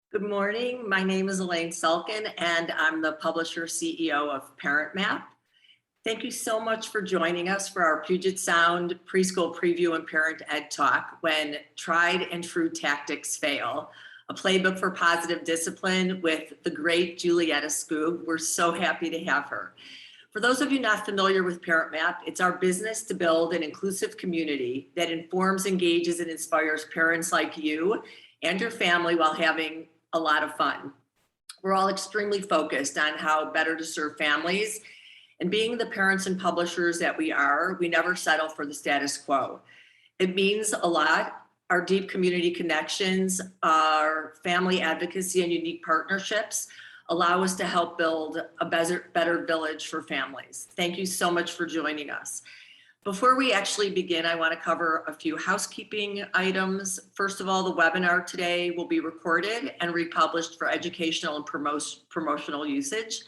Good morning. My name is Elaine Sulkin, and I'm the publisher CEO of ParentMap. Thank you so much for joining us for our Puget Sound Preschool Preview and Parent Ed Talk, When Tried and True Tactics Fail, a playbook for positive discipline with the great Julietta Skoog. We're so happy to have her. For those of you not familiar with ParentMap, it's our business to build an inclusive community that informs, engages, and inspires parents like you and your family while having a lot of fun. We're all extremely focused on how better to serve families, and being the parents and publishers that we are, we never settle for the status quo. It means a lot. Our deep community connections, our family advocacy, and unique partnerships allow us to help build a better village for families. Thank you so much for joining us. Before we actually begin, I want to cover a few housekeeping items. First of all, the webinar today will be recorded and republished for educational and promotional usage.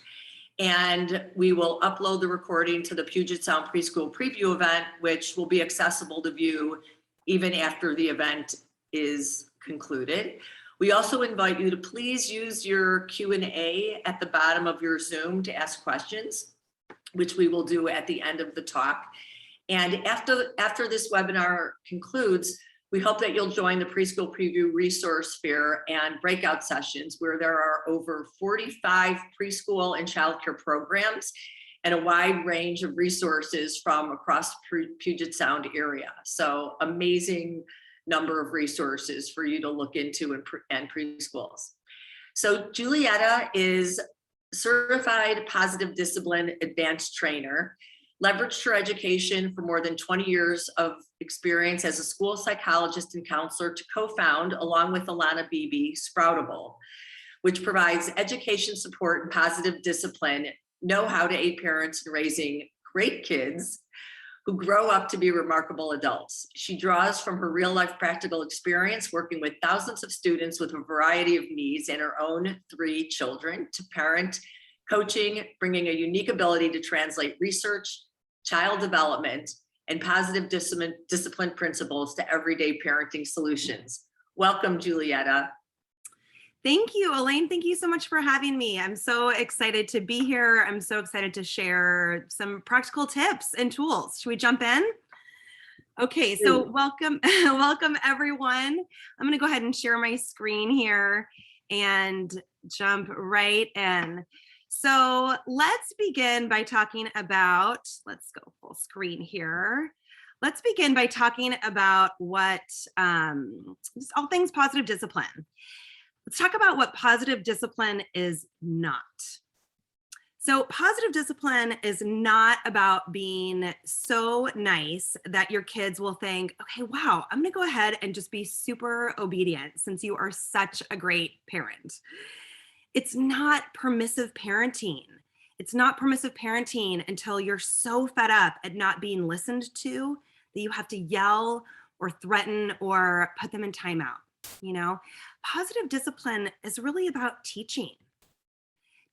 And we will upload the recording to the Puget Sound Preschool Preview event, which will be accessible to view even after the event is concluded. We also invite you to please use your Q&A at the bottom of your Zoom to ask questions, which we will do at the end of the talk. And after this webinar concludes, we hope that you'll join the Preschool Preview Resource Fair and breakout sessions, where there are over 45 preschool and childcare programs and a wide range of resources from across the Puget Sound area. So amazing number of resources for you to look into in preschools. So Julietta is certified positive discipline advanced trainer, leveraged her education for more than 20 years of experience as a school psychologist and counselor to co-found, along with Alanna Beebe, Sproutable, which provides education support and positive discipline know-how to aid parents in raising great kids who grow up to be remarkable adults. She draws from her real-life practical experience working with thousands of students with a variety of needs and her own 3 children to parent coaching, bringing a unique ability to translate research, child development, and positive discipline principles to everyday parenting solutions. Welcome, Julietta. Thank you, Elaine. Thank you so much for having me. I'm so excited to be here. I'm so excited to share some practical tips and tools. Should we jump in? Okay, so welcome, welcome everyone. I'm gonna go ahead and share my screen here and jump right in. So let's begin by talking about, let's go full screen here. Let's begin by talking about what, just all things positive discipline. Let's talk about what positive discipline is not. So positive discipline is not about being so nice that your kids will think, okay, wow, I'm gonna go ahead and just be super obedient since you are such a great parent. It's not permissive parenting. It's not permissive parenting until you're so fed up at not being listened to that you have to yell or threaten or put them in timeout. You know, positive discipline is really about teaching.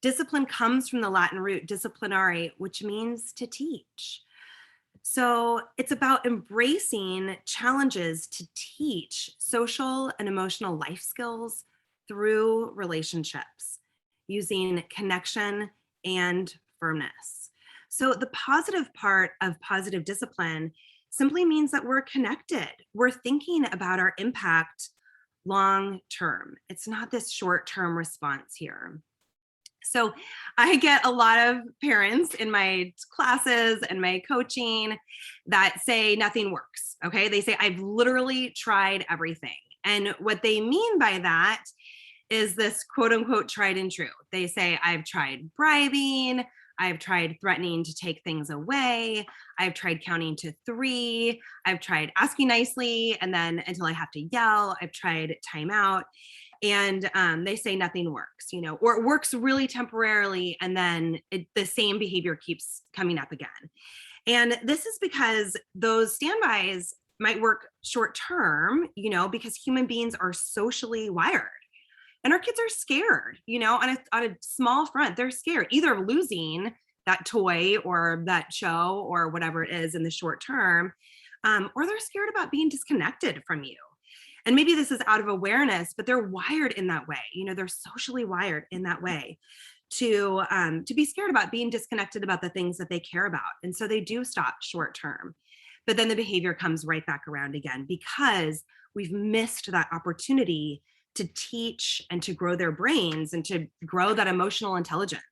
Discipline comes from the Latin root disciplinare, which means to teach. So it's about embracing challenges to teach social and emotional life skills through relationships, using connection and firmness. So the positive part of positive discipline simply means that we're connected. We're thinking about our impact long term. It's not this short term response here. So I get a lot of parents in my classes and my coaching that say nothing works, okay? They say, I've literally tried everything. And what they mean by that is this quote unquote tried and true. They say, I've tried bribing, I've tried threatening to take things away, I've tried counting to 3, I've tried asking nicely and then until I have to yell, I've tried timeout. And they say nothing works, you know, or it works really temporarily and then the same behavior keeps coming up again. And this is because those standbys might work short term, you know, because human beings are socially wired. And our kids are scared, you know, on a small front, they're scared either of losing that toy or that show or whatever it is in the short term, or they're scared about being disconnected from you. And maybe this is out of awareness, but they're wired in that way. They're socially wired in that way to be scared about being disconnected about the things that they care about. And so they do stop short term, but then the behavior comes right back around again because we've missed that opportunity to teach and to grow their brains and to grow that emotional intelligence.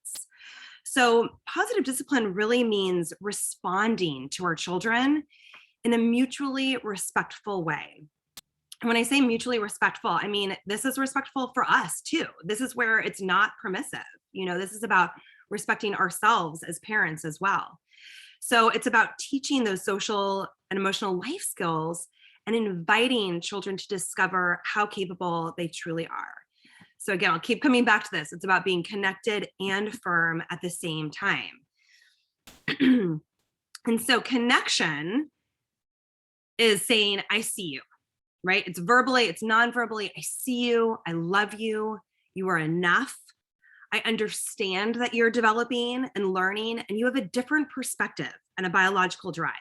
So positive discipline really means responding to our children in a mutually respectful way. And when I say mutually respectful, I mean, this is respectful for us too. This is where it's not permissive. This is about respecting ourselves as parents as well. So it's about teaching those social and emotional life skills and inviting children to discover how capable they truly are. So again, I'll keep coming back to this. It's about being connected and firm at the same time. And so connection is saying, I see you, right? It's verbally, it's non-verbally. I see you. I love you. You are enough. I understand that you're developing and learning, and you have a different perspective and a biological drive.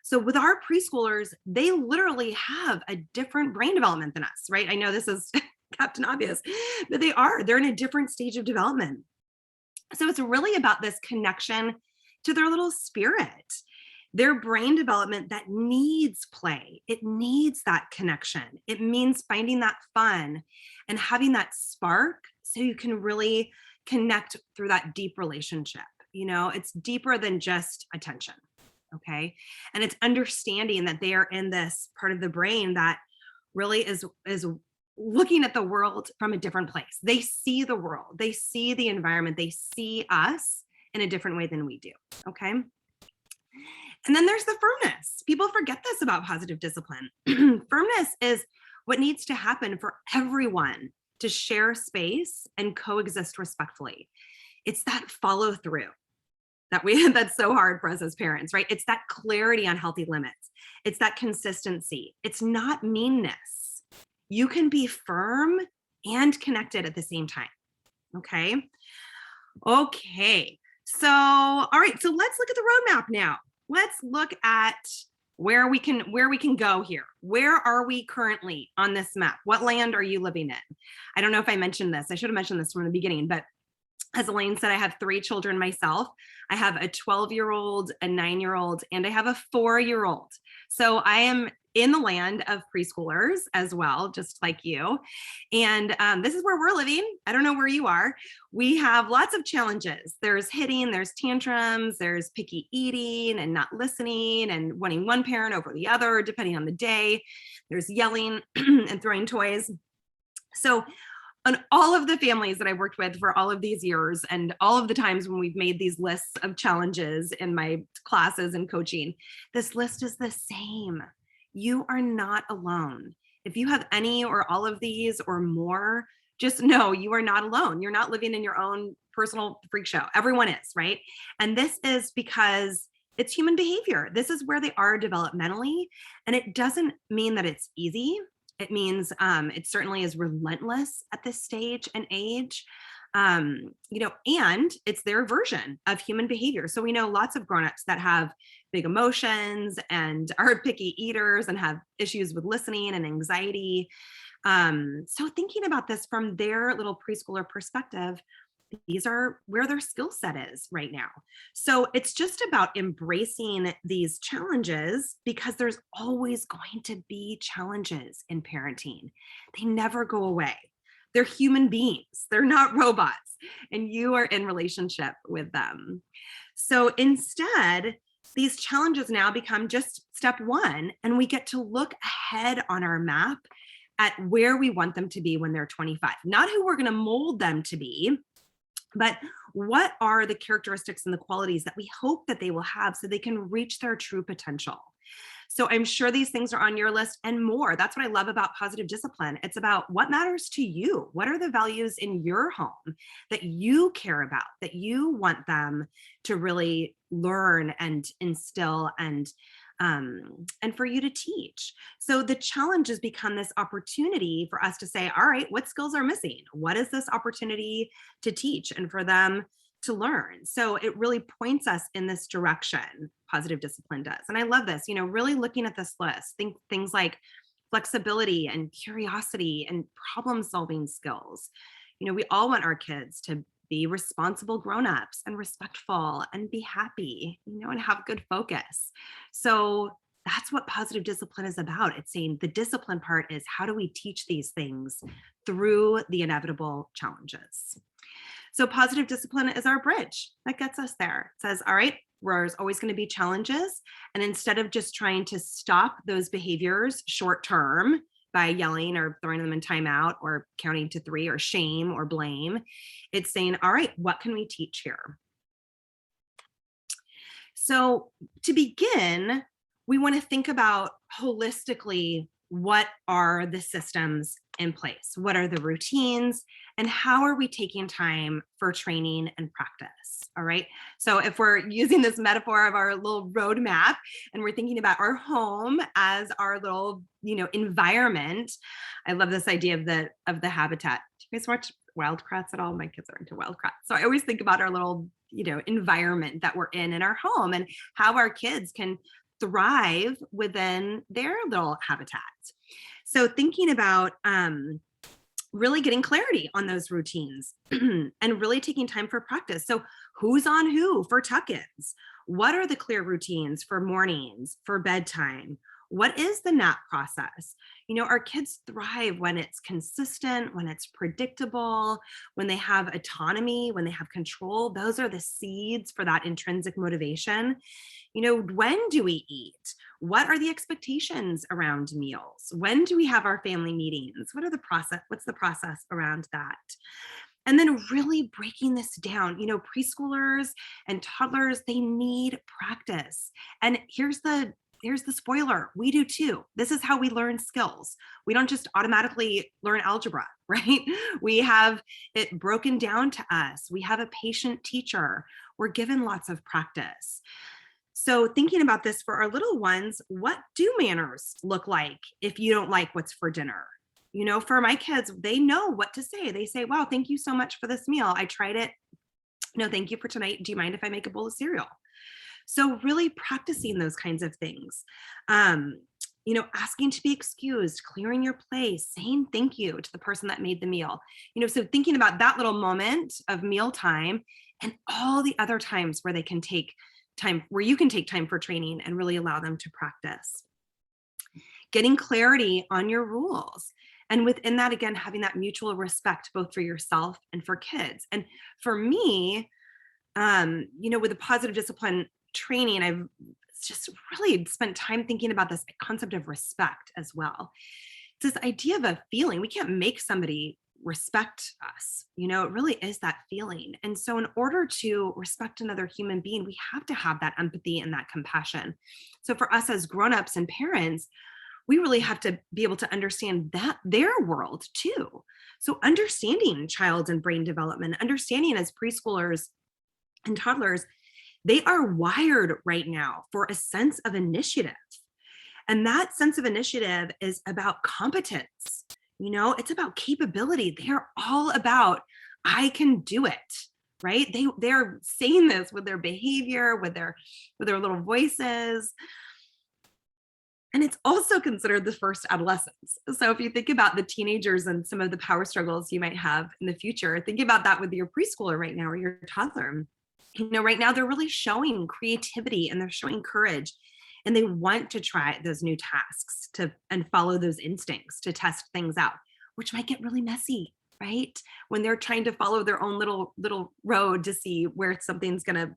So with our preschoolers, they literally have a different brain development than us, right? I know this is Captain Obvious, but they're in a different stage of development. So it's really about this connection to their little spirit, their brain development that needs play. It needs that connection. It means finding that fun and having that spark so you can really connect through that deep relationship. It's deeper than just attention. Okay. And it's understanding that they are in this part of the brain that really is looking at the world from a different place. They see the world, they see the environment, they see us in a different way than we do. Okay. And then there's the firmness. People forget this about positive discipline. Firmness is what needs to happen for everyone to share space and coexist respectfully. It's that follow through that's so hard for us as parents, right? It's that clarity on healthy limits. It's that consistency. It's not meanness. You can be firm and connected at the same time. Okay. So, all right. So let's look at the roadmap now. Let's look at where we can go here. Where are we currently on this map? What land are you living in? I don't know if I mentioned this. I should have mentioned this from the beginning, but as Elaine said, I have 3 children myself. I have a 12-year-old, a 9-year-old, and I have a 4-year-old. So I am in the land of preschoolers as well, just like you. And this is where we're living. I don't know where you are. We have lots of challenges. There's hitting, there's tantrums, there's picky eating and not listening and wanting one parent over the other, depending on the day. There's yelling and throwing toys. So on all of the families that I worked with for all of these years and all of the times when we've made these lists of challenges in my classes and coaching, this list is the same. You are not alone. If you have any or all of these or more, just know you are not alone. You're not living in your own personal freak show. Everyone is, right? And this is because it's human behavior. This is where they are developmentally. And it doesn't mean that it's easy. It means it certainly is relentless at this stage and age, and it's their version of human behavior. So we know lots of grownups that have big emotions and are picky eaters and have issues with listening and anxiety. So thinking about this from their little preschooler perspective, these are where their skill set is right now. So it's just about embracing these challenges because there's always going to be challenges in parenting. They never go away. They're human beings. They're not robots, and you are in relationship with them. So instead, these challenges now become just step 1, and we get to look ahead on our map at where we want them to be when they're 25, not who we're going to mold them to be, but what are the characteristics and the qualities that we hope that they will have so they can reach their true potential. So I'm sure these things are on your list and more. That's what I love about positive discipline. It's about what matters to you. What are the values in your home that you care about, that you want them to really learn and instill and for you to teach. So the challenges become this opportunity for us to say, all right, what skills are missing? What is this opportunity to teach and for them to learn? So it really points us in this direction, positive discipline does. And I love this, really looking at this list, think things like flexibility and curiosity and problem solving skills. We all want our kids to be responsible grown-ups and respectful and be happy, and have good focus. So that's what positive discipline is about. It's saying the discipline part is, how do we teach these things through the inevitable challenges? So positive discipline is our bridge that gets us there. It says, all right, there's always going to be challenges. And instead of just trying to stop those behaviors short term by yelling or throwing them in timeout or counting to 3 or shame or blame, it's saying, all right, what can we teach here? So to begin, we want to think about holistically, what are the systems in place? What are the routines? And how are we taking time for training and practice? All right. So if we're using this metaphor of our little roadmap and we're thinking about our home as our little, environment, I love this idea of the habitat. Do you guys watch Wildcrats at all? My kids are into Wildcrats. So I always think about our little, environment that we're in our home and how our kids can thrive within their little habitat. So thinking about really getting clarity on those routines and really taking time for practice. So who's on who for tuck-ins? What are the clear routines for mornings, for bedtime? What is the nap process? Our kids thrive when it's consistent, when it's predictable, when they have autonomy, when they have control. Those are the seeds for that intrinsic motivation. When do we eat? What are the expectations around meals? When do we have our family meetings? What's the process around that? And then really breaking this down, preschoolers and toddlers, they need practice. And here's the spoiler, we do too. This is how we learn skills. We don't just automatically learn algebra, right? We have it broken down to us. We have a patient teacher. We're given lots of practice. So thinking about this for our little ones, what do manners look like if you don't like what's for dinner? For my kids, they know what to say. They say, wow, thank you so much for this meal. I tried it. No, thank you for tonight. Do you mind if I make a bowl of cereal? So really practicing those kinds of things, asking to be excused, clearing your place, saying thank you to the person that made the meal, so thinking about that little moment of mealtime and all the other times where you can take time for training and really allow them to practice. Getting clarity on your rules. And within that, again, having that mutual respect, both for yourself and for kids. And for me, with the positive discipline training, I've just really spent time thinking about this concept of respect as well. It's this idea of a feeling. We can't make somebody respect us. It really is that feeling. And so in order to respect another human being, we have to have that empathy and that compassion. So for us as grownups and parents, we really have to be able to understand that their world too. So understanding child and brain development, understanding as preschoolers and toddlers, they are wired right now for a sense of initiative. And that sense of initiative is about competence. It's about capability. They're all about, I can do it, right? They're saying this with their behavior, with their little voices. And it's also considered the first adolescence. So if you think about the teenagers and some of the power struggles you might have in the future, think about that with your preschooler right now or your toddler. Right now they're really showing creativity and they're showing courage, and they want to try those new tasks and follow those instincts to test things out, which might get really messy, right? When they're trying to follow their own little road to see where something's gonna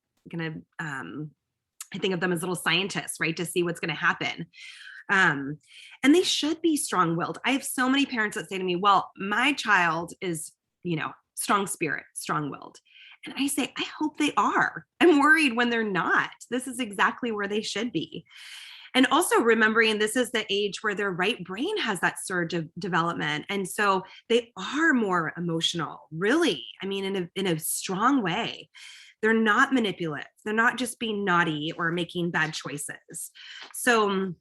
I think of them as little scientists, right? To see what's gonna happen. And they should be strong-willed. I have so many parents that say to me, well, my child is, strong spirit, strong-willed. And I say, I hope they are. I'm worried when they're not. This is exactly where they should be. And also remembering this is the age where their right brain has that surge of development. And so they are more emotional, really. I mean, in a strong way. They're not manipulative. They're not just being naughty or making bad choices. So,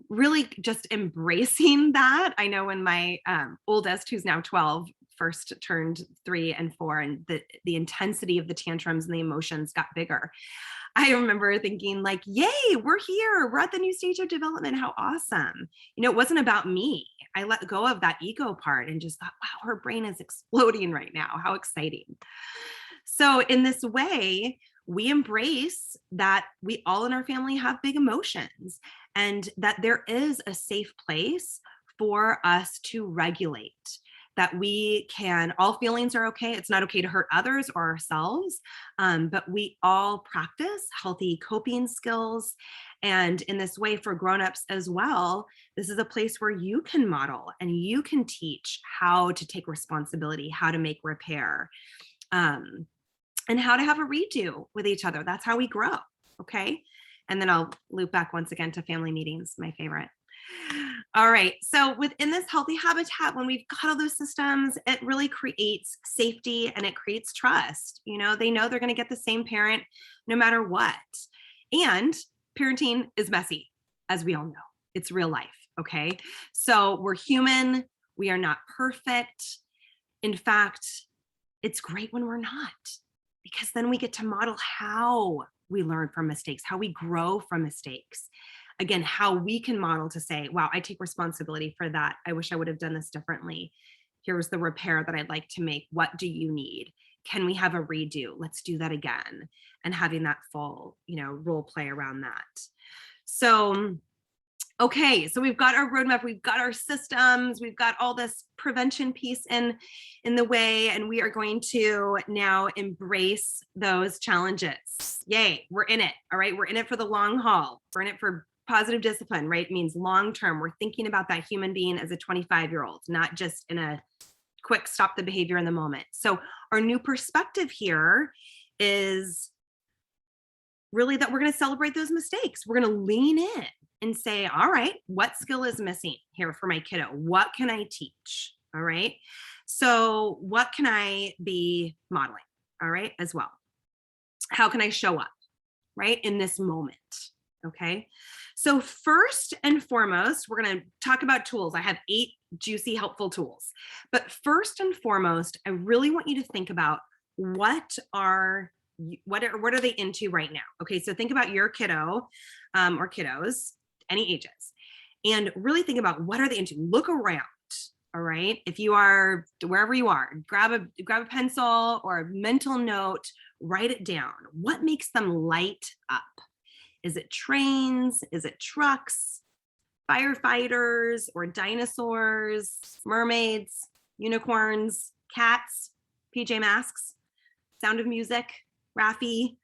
really just embracing that. I know when my oldest, who's now 12, first turned 3 and 4, and the intensity of the tantrums and the emotions got bigger. I remember thinking like, yay, we're here. We're at the new stage of development. How awesome. It wasn't about me. I let go of that ego part and just thought, wow, her brain is exploding right now. How exciting. So in this way, we embrace that we all in our family have big emotions, and that there is a safe place for us to regulate, that we can, all feelings are okay. It's not okay to hurt others or ourselves, but we all practice healthy coping skills. And in this way, for grownups as well, this is a place where you can model and you can teach how to take responsibility, how to make repair, and how to have a redo with each other. That's how we grow. Okay. And then I'll loop back once again to family meetings, my favorite. All right. So within this healthy habitat, when we've got all those systems, it really creates safety and it creates trust. They know they're going to get the same parent no matter what. And parenting is messy, as we all know. It's real life. Okay. So we're human. We are not perfect. In fact, it's great when we're not, because then we get to model how we learn from mistakes, how we grow from mistakes. Again, how we can model to say, wow, I take responsibility for that. I wish I would have done this differently. Here's the repair that I'd like to make. What do you need? Can we have a redo? Let's do that again. And having that full, role play around that. So, okay, so we've got our roadmap, we've got our systems, we've got all this prevention piece in the way, and we are going to now embrace those challenges. Yay, we're in it. All right, we're in it for the long haul. We're in it for positive discipline, right? It means long term. We're thinking about that human being as a 25-year-old, not just in a quick stop the behavior in the moment. So our new perspective here is really that we're going to celebrate those mistakes. We're going to lean in and say, all right, what skill is missing here for my kiddo? What can I teach? All right. So what can I be modeling? All right, as well. How can I show up, right, in this moment? Okay. So first and foremost, we're going to talk about tools. I have 8 juicy, helpful tools. But first and foremost, I really want you to think about what are they into right now? Okay, so think about your kiddo or kiddos, any ages, and really think about what are they into. Look around. All right. If you are wherever you are, grab a pencil or a mental note, write it down. What makes them light up? Is it trains? Is it trucks, firefighters, or dinosaurs, mermaids, unicorns, cats, PJ Masks, Sound of Music, Raffi?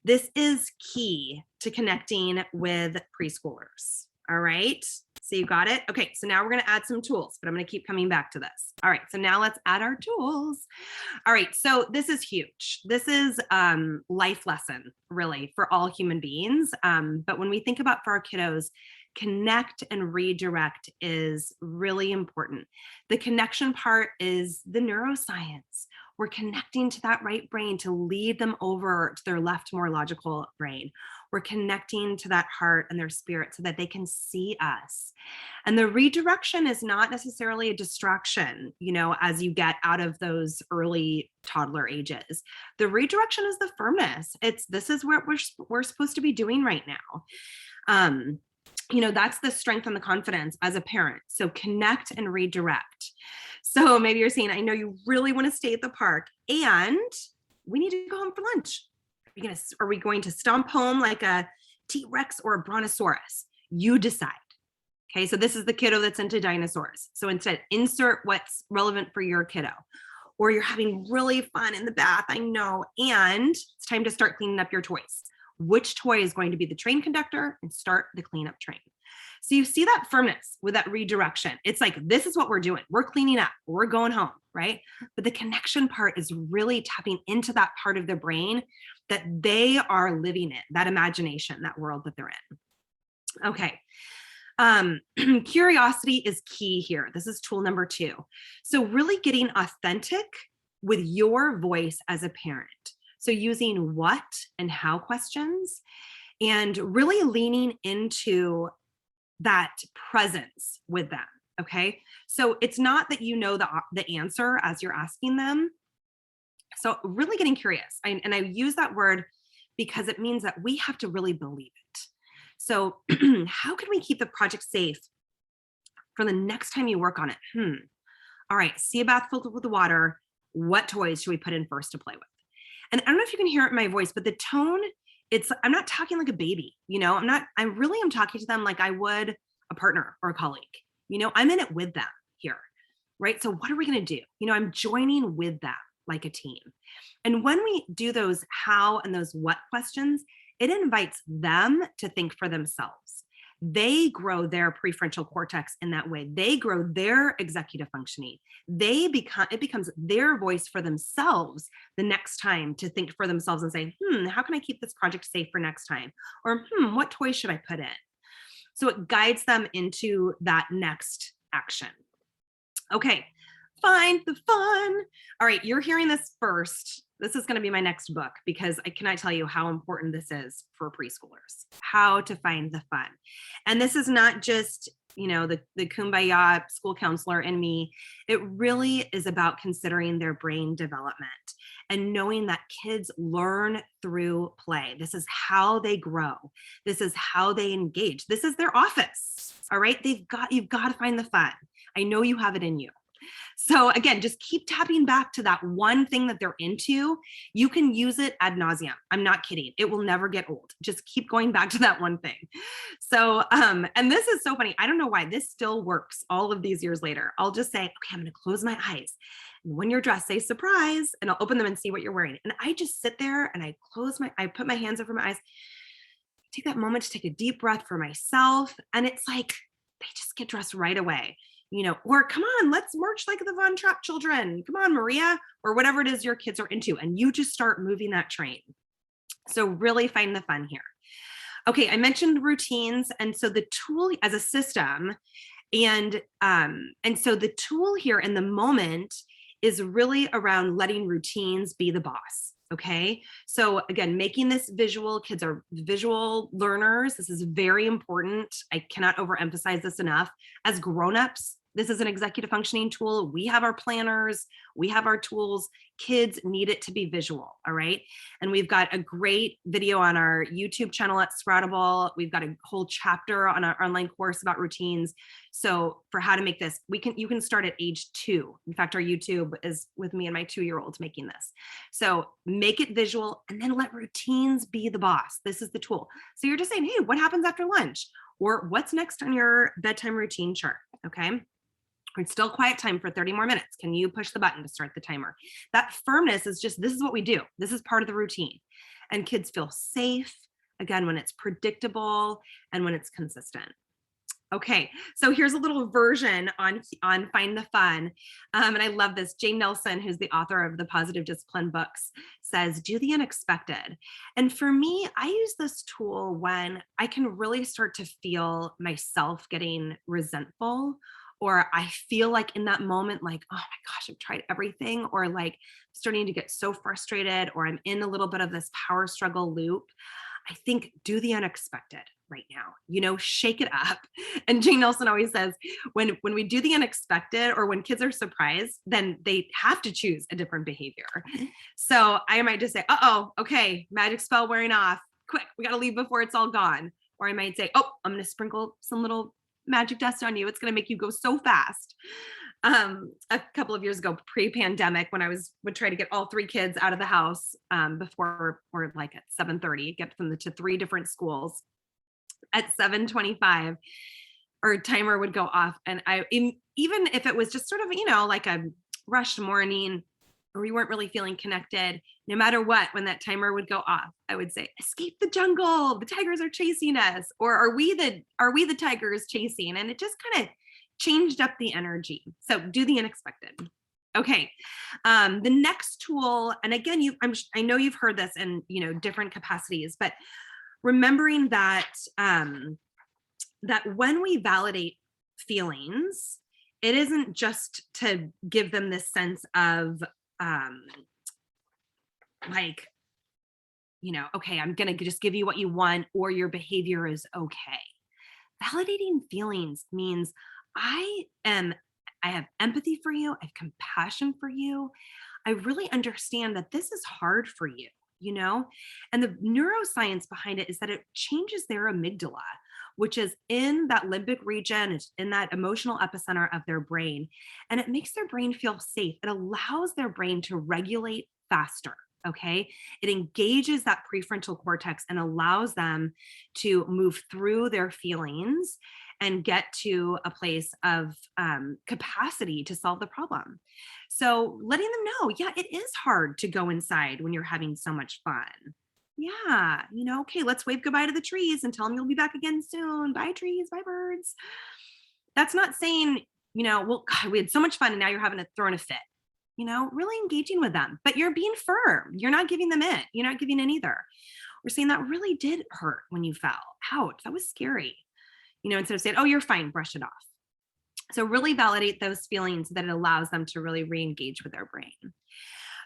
This is key to connecting with preschoolers. All right. So you got it? Okay, so now we're going to add some tools, but I'm going to keep coming back to this. All right, so now let's add our tools. All right, so this is huge. This is life lesson, really, for all human beings. But when we think about for our kiddos, connect and redirect is really important. The connection part is the neuroscience. We're connecting to that right brain to lead them over to their left, more logical brain. We're connecting to that heart and their spirit so that they can see us. And the redirection is not necessarily a distraction, as you get out of those early toddler ages. The redirection is the firmness. This is what we're supposed to be doing right now. That's the strength and the confidence as a parent. So connect and redirect. So maybe you're saying, I know you really want to stay at the park and we need to go home for lunch. Are we going to stomp home like a T-Rex or a brontosaurus? You decide. Okay, so this is the kiddo that's into dinosaurs. So instead, insert what's relevant for your kiddo. Or you're having really fun in the bath, I know, and it's time to start cleaning up your toys. Which toy is going to be the train conductor, and start the cleanup train. So you see that firmness with that redirection. It's like, this is what we're doing. We're cleaning up, we're going home, right? But the connection part is really tapping into that part of their brain that they are living in, that imagination, that world that they're in. Okay. Curiosity is key here. This is tool number 2. So really getting authentic with your voice as a parent. So using what and how questions, and really leaning into that presence with them. Okay. So it's not that you know the answer as you're asking them. So really getting curious. And I use that word because it means that we have to really believe it. So how can we keep the project safe for the next time you work on it? All right, see a bath filled with water. What toys should we put in first to play with? And I don't know if you can hear it in my voice, but the tone, I'm not talking like a baby, I really am talking to them like I would a partner or a colleague. I'm in it with them here, right? So what are we going to do? I'm joining with them like a team. And when we do those how and those what questions, it invites them to think for themselves. They grow their prefrontal cortex in that way. They grow their executive functioning. It becomes their voice for themselves the next time to think for themselves and say, how can I keep this project safe for next time? Or, what toys should I put in? So it guides them into that next action. Okay, find the fun. All right, you're hearing this first. This is going to be my next book because I cannot tell you how important this is for preschoolers, how to find the fun. And this is not just, the kumbaya school counselor in me. It really is about considering their brain development and knowing that kids learn through play. This is how they grow. This is how they engage. This is their office. All right, you've got to find the fun. I know you have it in you. So again, just keep tapping back to that one thing that they're into. You can use it ad nauseum. I'm not kidding. It will never get old. Just keep going back to that one thing. So, and this is so funny. I don't know why this still works all of these years later. I'll just say, okay, I'm going to close my eyes. And when you're dressed, say surprise, and I'll open them and see what you're wearing. And I just sit there and I put my hands over my eyes, take that moment to take a deep breath for myself. And it's like, they just get dressed right away. Or come on, let's march like the Von Trapp children. Come on, Maria, or whatever it is your kids are into. And you just start moving that train. So really find the fun here. Okay, I mentioned routines. And so the tool as a system, and so the tool here in the moment is really around letting routines be the boss. Okay, so again, making this visual. Kids are visual learners. This is very important. I cannot overemphasize this enough. As grownups, this is an executive functioning tool. We have our planners, we have our tools. Kids need it to be visual. All right. And we've got a great video on our YouTube channel at Sproutable. We've got a whole chapter on our online course about routines. So for how to make this, you can start at age 2. In fact, our YouTube is with me and my 2-year-olds making this. So make it visual and then let routines be the boss. This is the tool. So you're just saying, hey, what happens after lunch? Or what's next on your bedtime routine chart? Okay. It's still quiet time for 30 more minutes. Can you push the button to start the timer? That firmness is just, this is what we do. This is part of the routine. And kids feel safe, again, when it's predictable and when it's consistent. Okay, so here's a little version on Find the Fun. And I love this. Jane Nelson, who's the author of the Positive Discipline books, says, do the unexpected. And for me, I use this tool when I can really start to feel myself getting resentful, or I feel like in that moment, like, oh my gosh, I've tried everything, or like starting to get so frustrated, or I'm in a little bit of this power struggle loop. I think do the unexpected right now, shake it up. And Jane Nelson always says, when we do the unexpected, or when kids are surprised, then they have to choose a different behavior. So I might just say, okay, magic spell wearing off, quick, we got to leave before it's all gone. Or I might say, I'm going to sprinkle some little magic dust on you. It's going to make you go so fast. A couple of years ago, pre-pandemic, when I would try to get all 3 kids out of the house before, or like at 7:30, get them to 3 different schools. At 7:25, our timer would go off, and even if it was just sort of like a rushed morning, or we weren't really feeling connected, no matter what, when that timer would go off, I would say, escape the jungle, the tigers are chasing us, or are we the tigers chasing? And it just kind of changed up the energy. So do the unexpected. Okay. The next tool, and again, I know you've heard this in different capacities, but remembering that that when we validate feelings, it isn't just to give them this sense of okay, I'm gonna just give you what you want, or your behavior is okay. Validating feelings means I have empathy for you. I have compassion for you. I really understand that this is hard for you, you know? And the neuroscience behind it is that it changes their amygdala, which is in that limbic region, it's in that emotional epicenter of their brain. And it makes their brain feel safe. It allows their brain to regulate faster. Okay. It engages that prefrontal cortex and allows them to move through their feelings and get to a place of capacity to solve the problem. So letting them know, yeah, it is hard to go inside when you're having so much fun. Yeah, okay, let's wave goodbye to the trees and tell them you'll be back again soon. Bye, trees, bye, birds. That's not saying, well, God, we had so much fun and now you're having to throw in a fit. Really engaging with them, but you're being firm. You're not giving them it. You're not giving in either. We're saying that really did hurt when you fell. Ouch, that was scary. Instead of saying, oh, you're fine, brush it off. So really validate those feelings that it allows them to really re-engage with their brain.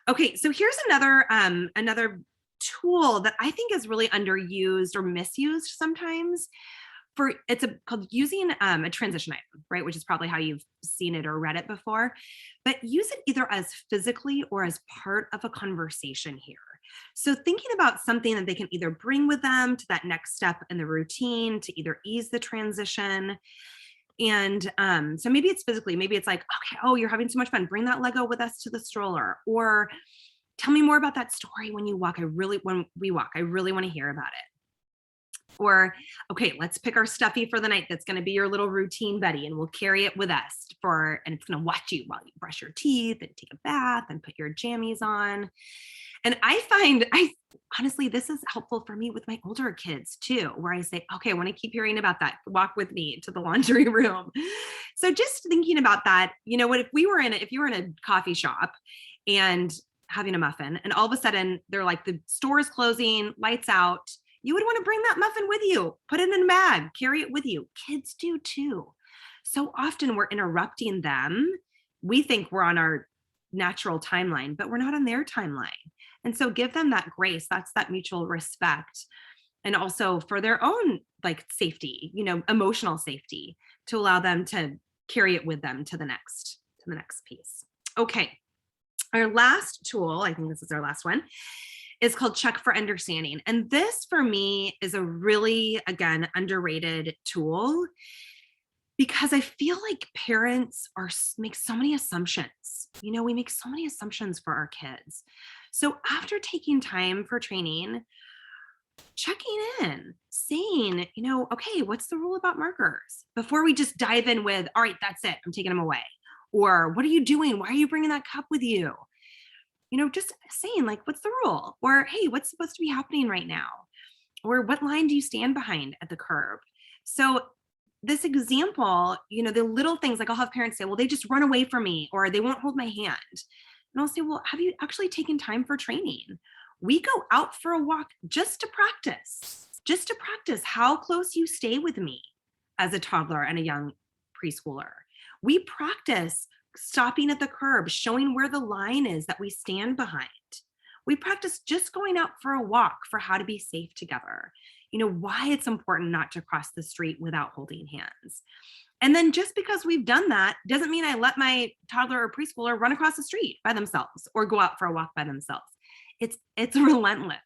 Okay, so here's another tool that I think is really underused or misused sometimes. It's called using a transition item, right? Which is probably how you've seen it or read it before, but use it either as physically or as part of a conversation here. So thinking about something that they can either bring with them to that next step in the routine to either ease the transition. And so maybe it's physically, maybe it's like, okay, oh, you're having so much fun. Bring that Lego with us to the stroller, or tell me more about that story when we walk. I really want to hear about it. Or, okay, let's pick our stuffy for the night that's going to be your little routine buddy, and we'll carry it with us and it's going to watch you while you brush your teeth and take a bath and put your jammies on. And honestly, this is helpful for me with my older kids too, where I say, okay, I want to keep hearing about that. Walk with me to the laundry room. So just thinking about that, if you were in a coffee shop and having a muffin, and all of a sudden they're like, the store is closing, lights out, you would want to bring that muffin with you, put it in a bag, carry it with you. Kids do too. So often we're interrupting them. We think we're on our natural timeline, but we're not on their timeline. And so give them that grace. That's that mutual respect. And also for their own safety, emotional safety, to allow them to carry it with them to the next piece. Okay. Our last tool, I think this is our last one, is called Check for Understanding. And this for me is a really, again, underrated tool, because I feel like parents make so many assumptions. We make so many assumptions for our kids. So after taking time for training, checking in, saying, okay, what's the rule about markers? Before we just dive in with, all right, that's it, I'm taking them away. Or what are you doing? Why are you bringing that cup with you? Just saying what's the rule? Or, hey, what's supposed to be happening right now? Or what line do you stand behind at the curb? So this example, the little things, I'll have parents say, well, they just run away from me, or they won't hold my hand. And I'll say, well, have you actually taken time for training? We go out for a walk just to practice how close you stay with me as a toddler and a young preschooler. We practice stopping at the curb, showing where the line is that we stand behind. We practice just going out for a walk for how to be safe together. Why it's important not to cross the street without holding hands. And then just because we've done that doesn't mean I let my toddler or preschooler run across the street by themselves or go out for a walk by themselves. It's relentless,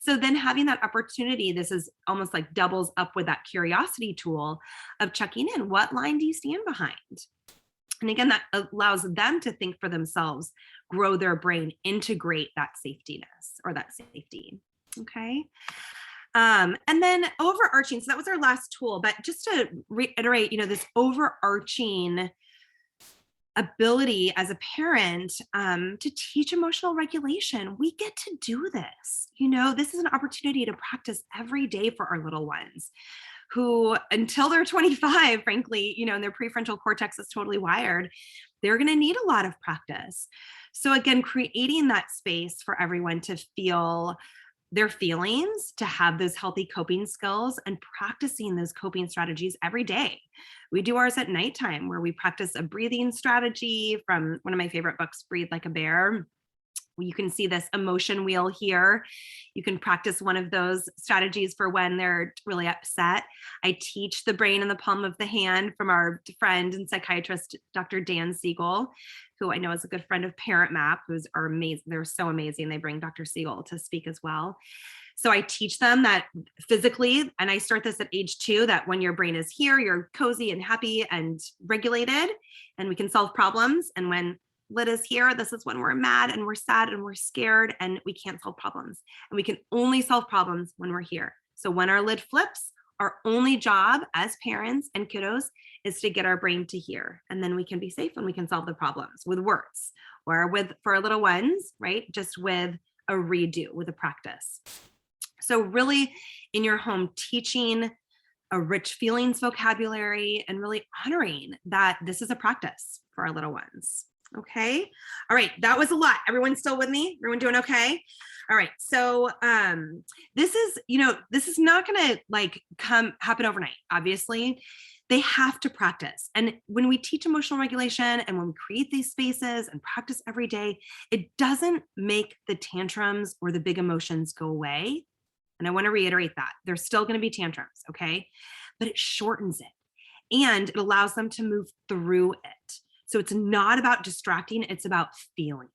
So then having that opportunity, this is almost doubles up with that curiosity tool of checking in. What line do you stand behind? And again, that allows them to think for themselves, grow their brain, integrate that safetiness or that safety. Okay. And then overarching, so that was our last tool, but just to reiterate, this overarching ability as a parent to teach emotional regulation. We get to do this. This is an opportunity to practice every day for our little ones who, until they're 25, frankly, and their prefrontal cortex is totally wired, they're going to need a lot of practice. So again, creating that space for everyone to feel their feelings, to have those healthy coping skills, and practicing those coping strategies every day. We do ours at nighttime, where we practice a breathing strategy from one of my favorite books, Breathe Like a Bear. You can see this emotion wheel here. You can practice one of those strategies for when they're really upset. I teach the brain in the palm of the hand from our friend and psychiatrist, Dr. Dan Siegel, who I know is a good friend of ParentMap, who's are amazing. They're so amazing. They bring Dr. Siegel to speak as well. So I teach them that physically, and I start this at age 2, that when your brain is here, you're cozy and happy and regulated, and we can solve problems. And when lid is here, this is when we're mad and we're sad and we're scared and we can't solve problems. And we can only solve problems when we're here. So when our lid flips, our only job as parents and kiddos is to get our brain to here. And then we can be safe and we can solve the problems with words, or with, for our little ones, right? Just with a redo, with a practice. So really in your home, teaching a rich feelings vocabulary and really honoring that this is a practice for our little ones. Okay. All right. That was a lot. Everyone still with me? Everyone doing okay? All right. So this is, this is not going to like happen overnight. Obviously, they have to practice. And when we teach emotional regulation and when we create these spaces and practice every day, it doesn't make the tantrums or the big emotions go away. And I want to reiterate that there's still going to be tantrums, okay? But it shortens it and it allows them to move through it. So it's not about distracting, it's about feeling,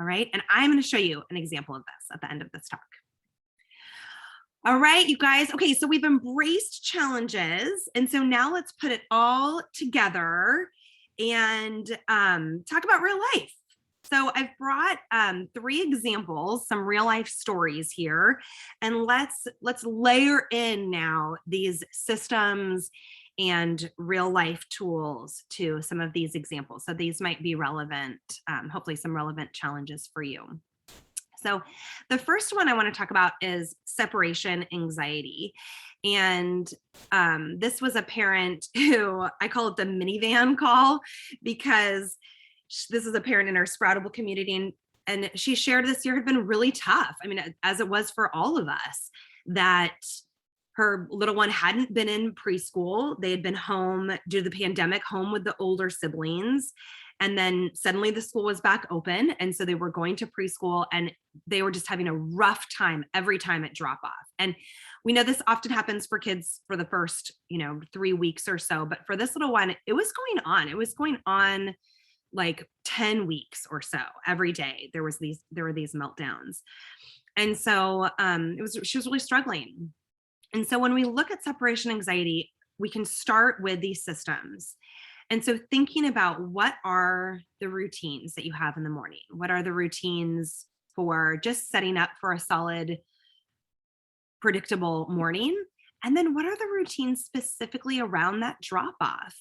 all right? And I'm going to show you an example of this at the end of this talk. All right, you guys. Okay, so we've embraced challenges. And so now let's put it all together and talk about real life. So I've brought 3 examples, some real life stories here, and let's layer in now these systems and real life tools to some of these examples. So these might be relevant, hopefully some relevant challenges for you. So the first one I want to talk about is separation anxiety. And this was a parent who, I call it the minivan call, because this is a parent in our Sproutable community, and she shared this year had been really tough. I mean, as it was for all of us, that her little one hadn't been in preschool. They had been home due to the pandemic, home with the older siblings. And then suddenly the school was back open. And so they were going to preschool and they were just having a rough time every time at drop off. And we know this often happens for kids for the first, 3 weeks or so. But for this little one, it was going on. It was going on like 10 weeks or so every day. There were these meltdowns. And so she was really struggling. And so when we look at separation anxiety, we can start with these systems. And so thinking about what are the routines that you have in the morning? What are the routines for just setting up for a solid, predictable morning? And then what are the routines specifically around that drop off?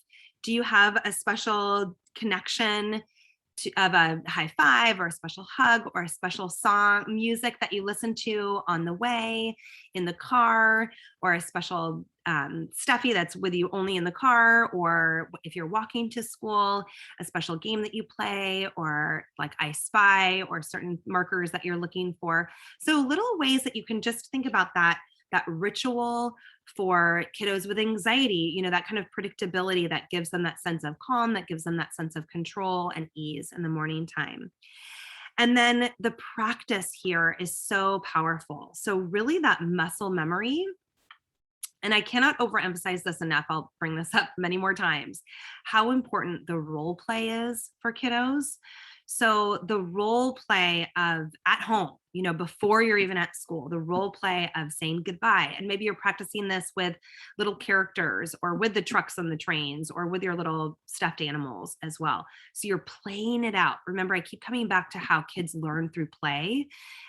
Do you have a special connection of a high five or a special hug or a special song, music that you listen to on the way in the car, or a special stuffy that's with you only in the car, or if you're walking to school, a special game that you play, or like I Spy, or certain markers that you're looking for. So little ways that you can just think about that ritual for kiddos with anxiety, that kind of predictability that gives them that sense of calm, that gives them that sense of control and ease in the morning time. And then the practice here is so powerful. So really that muscle memory, and I cannot overemphasize this enough, I'll bring this up many more times, how important the role play is for kiddos. So the role play of at home, before you're even at school, the role play of saying goodbye. And maybe you're practicing this with little characters or with the trucks and the trains or with your little stuffed animals as well. So you're playing it out. Remember, I keep coming back to how kids learn through play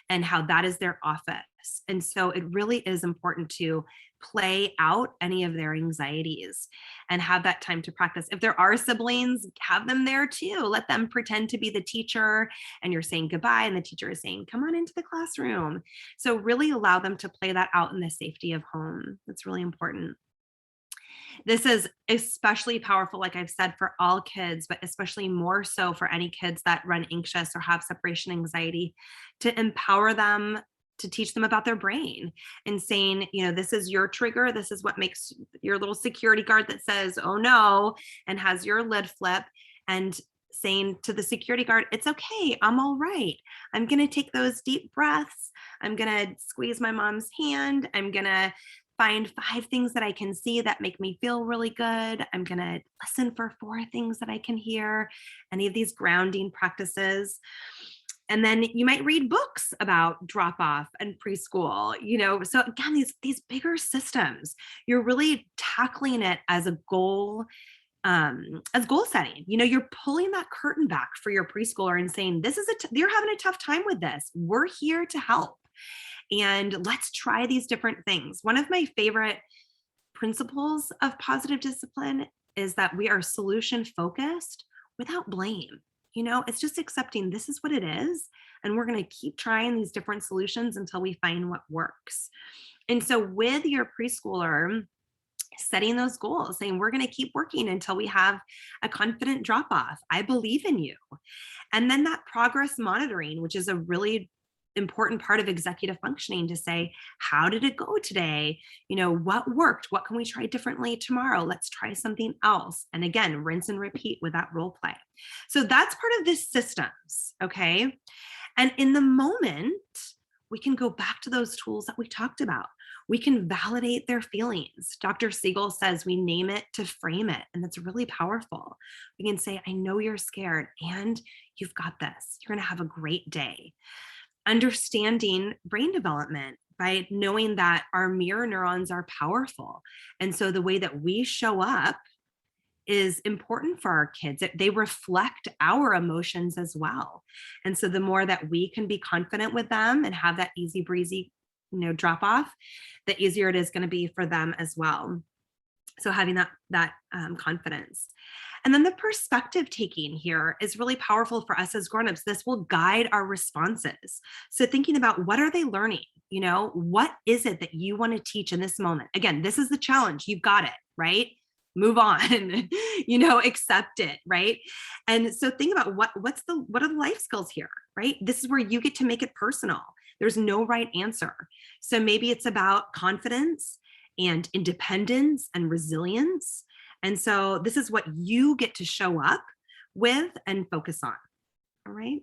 and how that is their office. And so it really is important to play out any of their anxieties and have that time to practice. If there are siblings, have them there too. Let them pretend to be the teacher and you're saying goodbye and the teacher is saying, come on into the classroom. So really allow them to play that out in the safety of home. That's really important. This is especially powerful, like I've said, for all kids, but especially more so for any kids that run anxious or have separation anxiety, to empower them, to teach them about their brain and saying, this is your trigger. This is what makes your little security guard that says, oh no, and has your lid flip. And saying to the security guard, it's okay, I'm all right. I'm going to take those deep breaths. I'm going to squeeze my mom's hand. I'm going to find 5 things that I can see that make me feel really good. I'm going to listen for 4 things that I can hear. Any of these grounding practices. And then you might read books about drop off and preschool, So again, these bigger systems, you're really tackling it as a goal, as goal setting. You're pulling that curtain back for your preschooler and saying, you're having a tough time with this. We're here to help. And let's try these different things. One of my favorite principles of positive discipline is that we are solution focused without blame. It's just accepting this is what it is. And we're going to keep trying these different solutions until we find what works. And so with your preschooler, setting those goals, saying we're going to keep working until we have a confident drop off. I believe in you. And then that progress monitoring, which is a really important part of executive functioning, to say, how did it go today? What worked? What can we try differently tomorrow? Let's try something else. And again, rinse and repeat with that role play. So that's part of this systems. Okay. And in the moment, we can go back to those tools that we talked about. We can validate their feelings. Dr. Siegel says we name it to frame it. And that's really powerful. We can say, I know you're scared and you've got this. You're going to have a great day. Understanding brain development by knowing that our mirror neurons are powerful. And so the way that we show up is important for our kids. They reflect our emotions as well. And so the more that we can be confident with them and have that easy breezy, drop off, the easier it is going to be for them as well. So having that confidence. And then the perspective taking here is really powerful for us as grownups. This will guide our responses. So thinking about, what are they learning? What is it that you want to teach in this moment? Again, this is the challenge. You've got it, right? Move on, accept it, right? And so think about what are the life skills here, right? This is where you get to make it personal. There's no right answer. So maybe it's about confidence and independence and resilience. And so this is what you get to show up with and focus on. All right.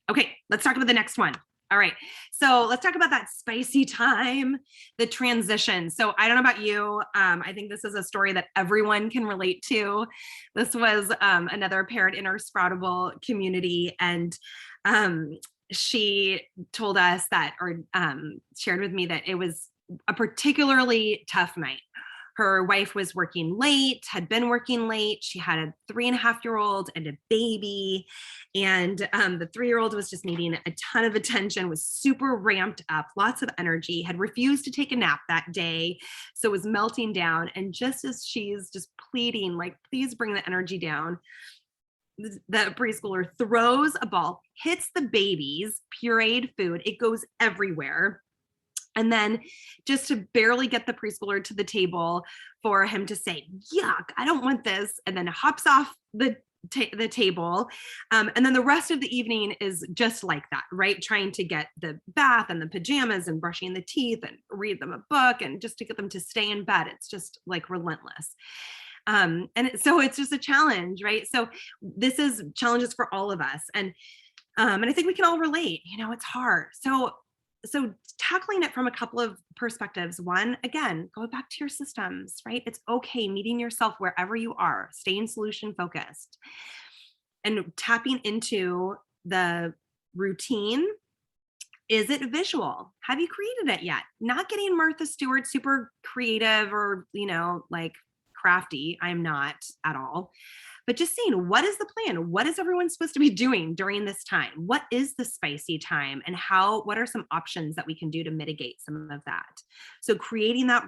Okay, let's talk about the next one. All right. So let's talk about that spicy time, the transition. So I don't know about you. I think this is a story that everyone can relate to. This was another parent in our Sproutable community. And she told us that, or shared with me, that it was a particularly tough night. Her wife was working late, had been working late. She had a 3.5-year-old and a baby. And the 3-year-old was just needing a ton of attention, was super ramped up, lots of energy, had refused to take a nap that day. So was melting down. And just as she's just pleading, like, please bring the energy down, the preschooler throws a ball, hits the baby's pureed food. It goes everywhere. And then just to barely get the preschooler to the table for him to say, yuck, I don't want this, and then hops off the table. And then the rest of the evening is just like that, right? Trying to get the bath and the pajamas and brushing the teeth and read them a book and just to get them to stay in bed. It's just like relentless. So it's just a challenge, right? So this is challenges for all of us. And I think we can all relate, it's hard. So tackling it from a couple of perspectives. One, again, go back to your systems, right? It's okay meeting yourself wherever you are, staying solution focused, and tapping into the routine. Is it visual? Have you created it yet? Not getting Martha Stewart super creative or, like crafty. I'm not at all. But just saying, what is the plan? What is everyone supposed to be doing during this time? What is the spicy time? And what are some options that we can do to mitigate some of that? So creating that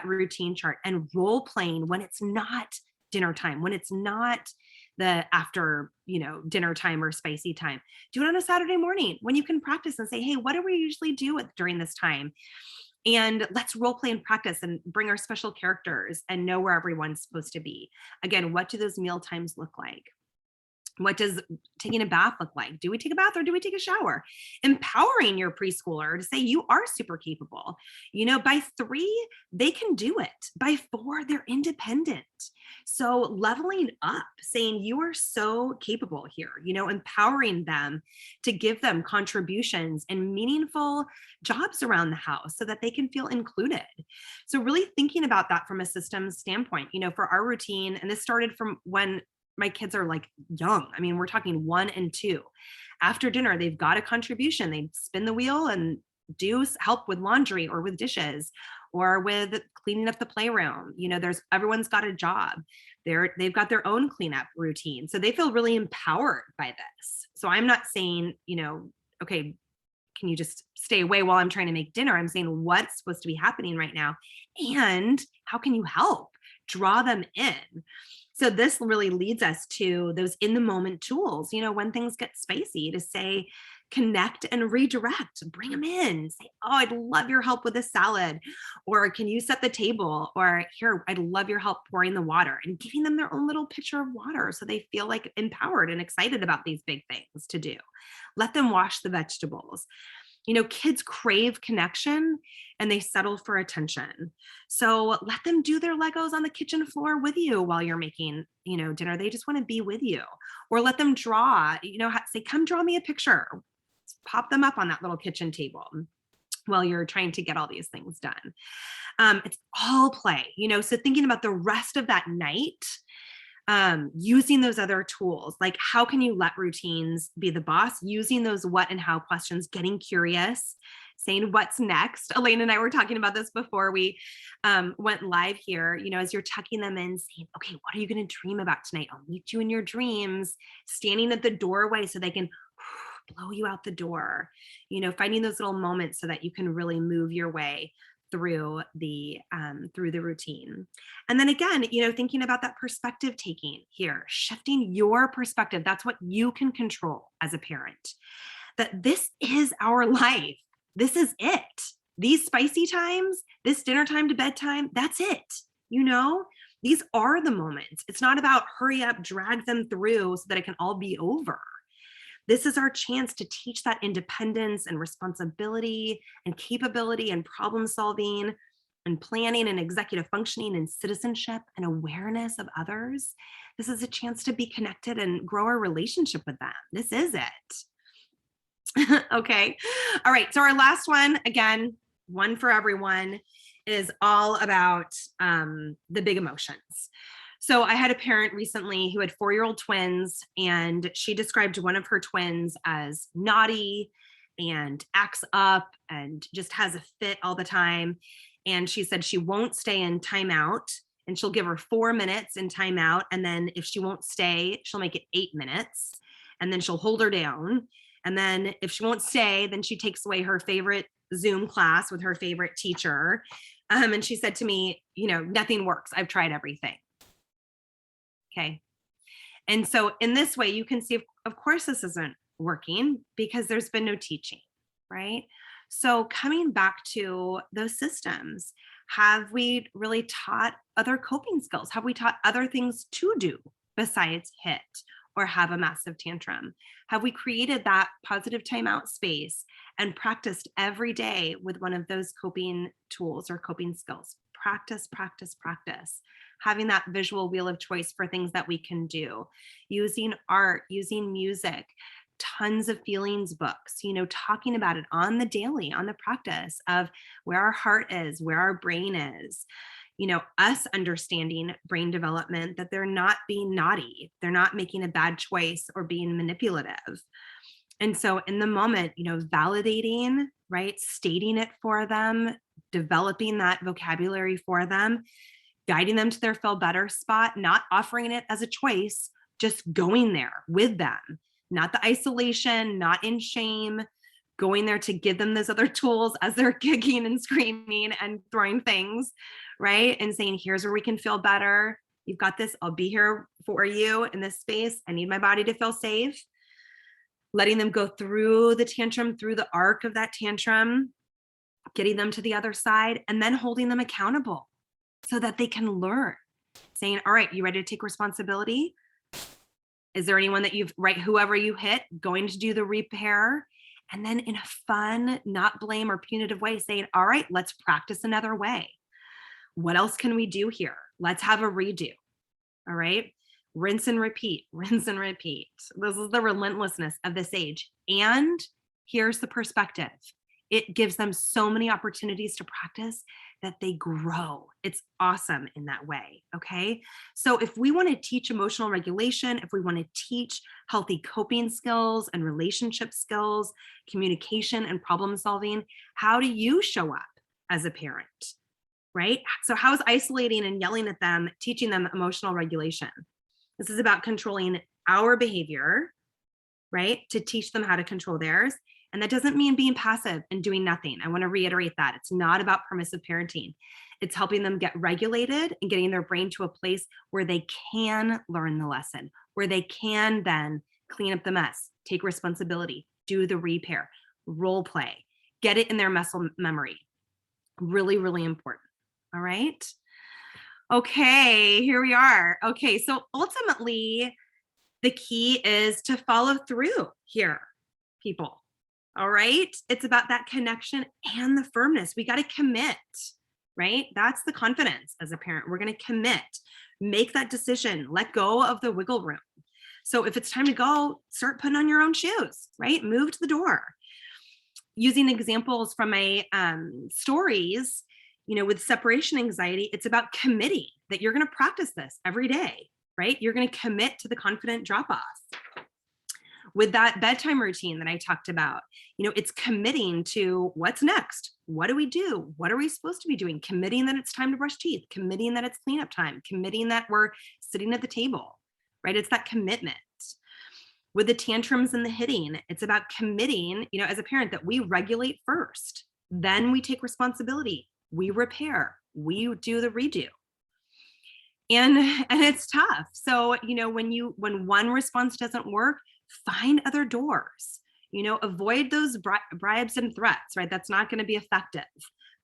routine chart and role playing when it's not dinner time, when it's not the after, dinner time or spicy time. Do it on a Saturday morning when you can practice and say, hey, what do we usually do during this time? And let's role play and practice and bring our special characters and know where everyone's supposed to be. Again, what do those meal times look like? What does taking a bath look like? Do we take a bath or do we take a shower? Empowering your preschooler to say you are super capable. By 3, they can do it. By 4, they're independent. So leveling up, saying you are so capable here, empowering them to give them contributions and meaningful jobs around the house so that they can feel included. So really thinking about that from a systems standpoint, for our routine, and this started from when my kids are like young. I mean, we're talking 1 and 2. After dinner, they've got a contribution. They spin the wheel and do help with laundry or with dishes or with cleaning up the playroom. Everyone's got a job. They've got their own cleanup routine. So they feel really empowered by this. So I'm not saying, okay, can you just stay away while I'm trying to make dinner? I'm saying what's supposed to be happening right now and how can you help? Draw them in. So this really leads us to those in the moment tools, when things get spicy, to say, connect and redirect, bring them in, say, oh, I'd love your help with this salad, or can you set the table, or here, I'd love your help pouring the water, and giving them their own little pitcher of water so they feel like empowered and excited about these big things to do. Let them wash the vegetables. Kids crave connection and they settle for attention. So let them do their Legos on the kitchen floor with you while you're making, dinner. They just want to be with you. Or let them draw, say, come draw me a picture. Pop them up on that little kitchen table while you're trying to get all these things done. It's all play, so thinking about the rest of that night, using those other tools, like how can you let routines be the boss, using those what and how questions, getting curious, saying what's next. Elaine and I were talking about this before we went live here, as you're tucking them in, saying, okay, what are you going to dream about tonight? I'll meet you in your dreams, standing at the doorway so they can blow you out the door, finding those little moments so that you can really move your way through the routine. And then again, thinking about that perspective taking here, shifting your perspective. That's what you can control as a parent, that this is our life. This is it. These spicy times, this dinner time to bedtime, that's it. These are the moments. It's not about hurry up, drag them through so that it can all be over. This is our chance to teach that independence and responsibility and capability and problem solving and planning and executive functioning and citizenship and awareness of others. This is a chance to be connected and grow our relationship with them. This is it. Okay. All right. So our last one, again, one for everyone, is all about the big emotions. So I had a parent recently who had 4-year-old twins, and she described one of her twins as naughty and acts up and just has a fit all the time. And she said she won't stay in timeout, and she'll give her 4 minutes in timeout. And then if she won't stay, she'll make it 8 minutes, and then she'll hold her down. And then if she won't stay, then she takes away her favorite Zoom class with her favorite teacher. And she said to me, nothing works. I've tried everything. Okay. And so in this way, you can see, of course, this isn't working because there's been no teaching, right? So coming back to those systems, have we really taught other coping skills? Have we taught other things to do besides hit or have a massive tantrum? Have we created that positive timeout space and practiced every day with one of those coping tools or coping skills? Practice, practice, practice. Having that visual wheel of choice for things that we can do, using art, using music, tons of feelings books, talking about it on the daily, on the practice of where our heart is, where our brain is, us understanding brain development, that they're not being naughty, they're not making a bad choice or being manipulative. And so in the moment, validating, right, stating it for them, developing that vocabulary for them, guiding them to their feel better spot, not offering it as a choice, just going there with them, not the isolation, not in shame, going there to give them those other tools as they're kicking and screaming and throwing things, right? And saying, here's where we can feel better. You've got this. I'll be here for you in this space. I need my body to feel safe. Letting them go through the tantrum, through the arc of that tantrum, getting them to the other side, and then holding them accountable so that they can learn. Saying, all right, you ready to take responsibility? Is there anyone that right, whoever you hit, going to do the repair, and then in a fun, not blame or punitive way, saying, all right, let's practice another way. What else can we do here? Let's have a redo. All right. Rinse and repeat, rinse and repeat. This is the relentlessness of this age. And here's the perspective. It gives them so many opportunities to practice that they grow. It's awesome in that way. Okay. So if we want to teach emotional regulation, if we want to teach healthy coping skills and relationship skills, communication and problem solving, how do you show up as a parent? Right? So how is isolating and yelling at them teaching them emotional regulation? This is about controlling our behavior, right? To teach them how to control theirs. And that doesn't mean being passive and doing nothing. I want to reiterate that. It's not about permissive parenting. It's helping them get regulated and getting their brain to a place where they can learn the lesson, where they can then clean up the mess, take responsibility, do the repair, role play, get it in their muscle memory. Really, really important. All right. Okay, here we are. Okay, so ultimately, the key is to follow through here, people. All right. It's about that connection and the firmness. We got to commit, right? That's the confidence as a parent. We're going to commit, make that decision, let go of the wiggle room. So if it's time to go, start putting on your own shoes, right? Move to the door. Using examples from my stories, with separation anxiety, it's about committing that you're going to practice this every day, right? You're going to commit to the confident drop off. With that bedtime routine that I talked about, it's committing to what's next. What do we do? What are we supposed to be doing? Committing that it's time to brush teeth, committing that it's cleanup time, committing that we're sitting at the table, right? It's that commitment. With the tantrums and the hitting, it's about committing, as a parent, that we regulate first, then we take responsibility, we repair, we do the redo. And it's tough. So, when one response doesn't work, find other doors, avoid those bribes and threats, right? That's not going to be effective.